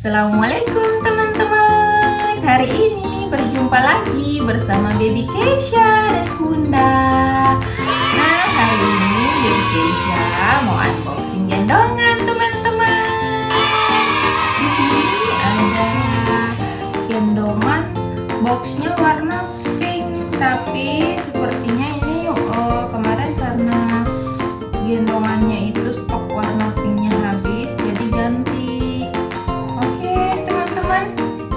Assalamualaikum teman-teman. Hari ini berjumpa lagi bersama Baby Keisha dan Bunda. Nah, hari ini Baby Keisha mau unboxing gendongan teman-teman. Di sini ada gendongan, boxnya warna pink, tapi sepertinya ini kemarin karena gendongannya itu stok warna pinknya habis, jadi ganti.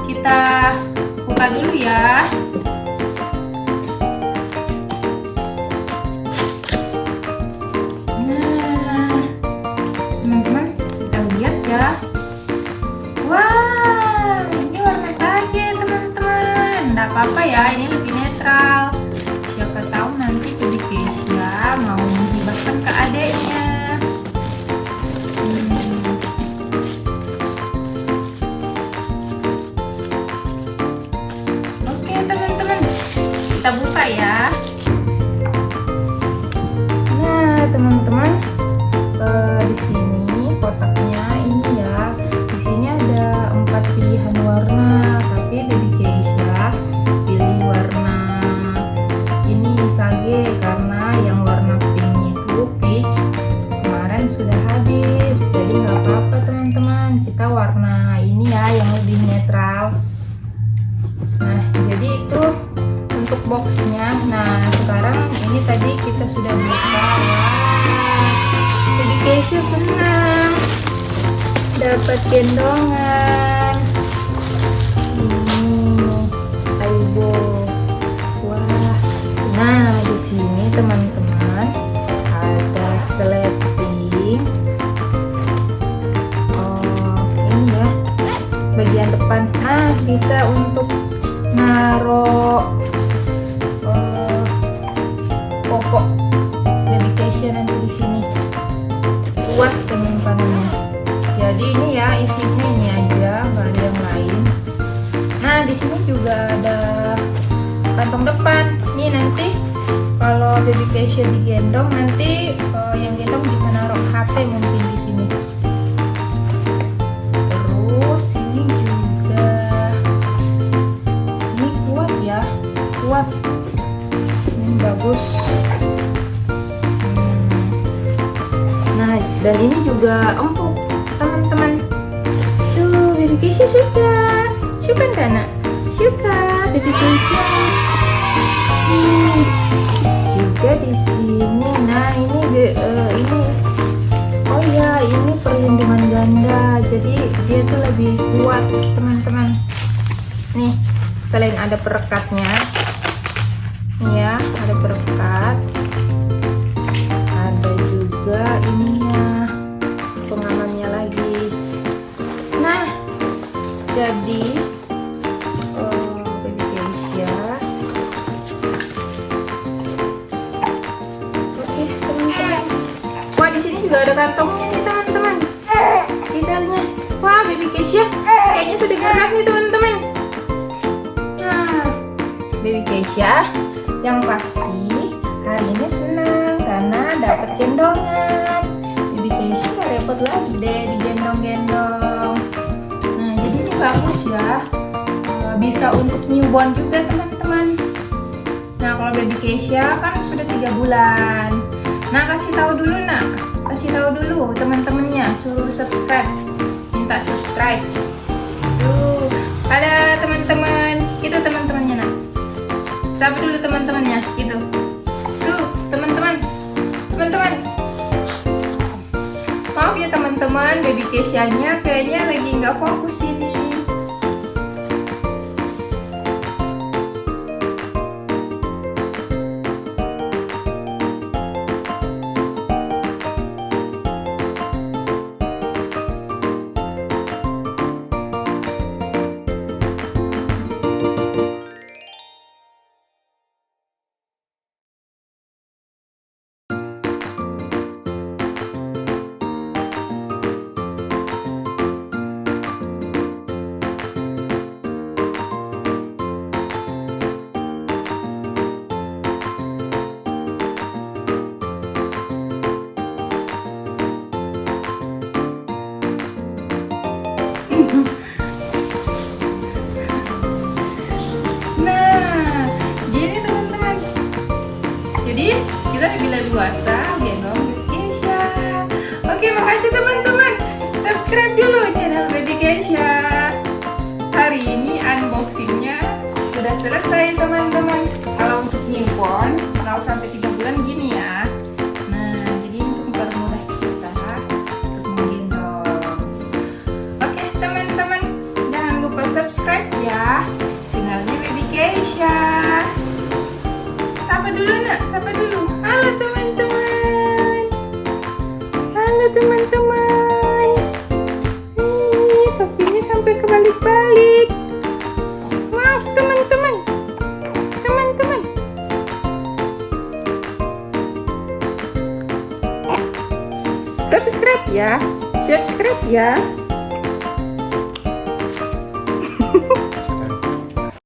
Kita buka dulu ya. Nah, teman-teman, kita lihat ya. Wah, ini warna sage teman-teman. Nggak apa-apa ya, ini lebih netral. Siapa tahu nanti Baby Keisha mau menghibahkan ke adeknya. Kita buka ya. Nah, teman-teman, di sini kotaknya ini ya. Di sini ada 4 pilihan warna, tapi Baby Keisha pilih warna ini sage karena yang warna pink itu peach kemarin sudah habis. Jadi nggak apa-apa teman-teman, kita warna ini ya yang lebih netral. Nah, jadi itu untuk boxnya. Nah, sekarang ini tadi kita sudah buka. Wah, Baby Keisha senang dapat gendongan ini Aibo. Wah, nah di sini teman-teman ada sleting. Ini ya bagian depan. Nah, bisa untuk naruh pokok Baby Keisha nanti di sini. Luas penyimpanannya. Jadi ini ya isinya ini aja, nggak ada yang lain. Nah, di sini juga ada kantong depan. Nih nanti kalau Baby Keisha digendong nanti yang gendong bisa naruh HP mungkin di sini. Terus ini juga ini kuat ya, kuat. Ini bagus. Nah, dan ini juga empuk teman-teman. Tuh, Baby Keisha suka kan nak? Suka Baby Keisha. Juga di sini. Nah, ini ini. Oh ya, ini perlindungan ganda. Jadi dia tuh lebih kuat teman-teman. Nih, selain ada perekatnya. Ya, ada perekat, ada juga ininya pengamannya lagi. Nah, jadi Baby Keisha. Oke teman-teman. Wah, di sini juga ada kantongnya nih teman-teman. Di dalamnya. Wah, Baby Keisha kayaknya sudah gerak nih teman-teman. Nah, Baby Keisha yang pasti hari ini senang karena dapat gendongan. Baby Keisha gak repot lagi deh digendong-gendong. Nah, jadi ini bagus ya. Bisa untuk newborn juga teman-teman. Nah, kalau Baby Keisha kan sudah 3 bulan. Nah, kasih tahu dulu nak. Kasih tahu dulu teman-temannya, suruh subscribe. Minta subscribe. Tuh, ada teman-teman. Itu teman-temannya nak. Sapa dulu teman-temannya, gitu. Tuh, teman-teman. Maaf ya teman-teman, Baby Keisha-nya kayaknya lagi nggak fokus ini. Sapa dulu. Halo teman-teman. Halo teman-teman. Topinya sampai kebalik-balik. Maaf teman-teman. Teman-teman. Subscribe ya. Subscribe ya.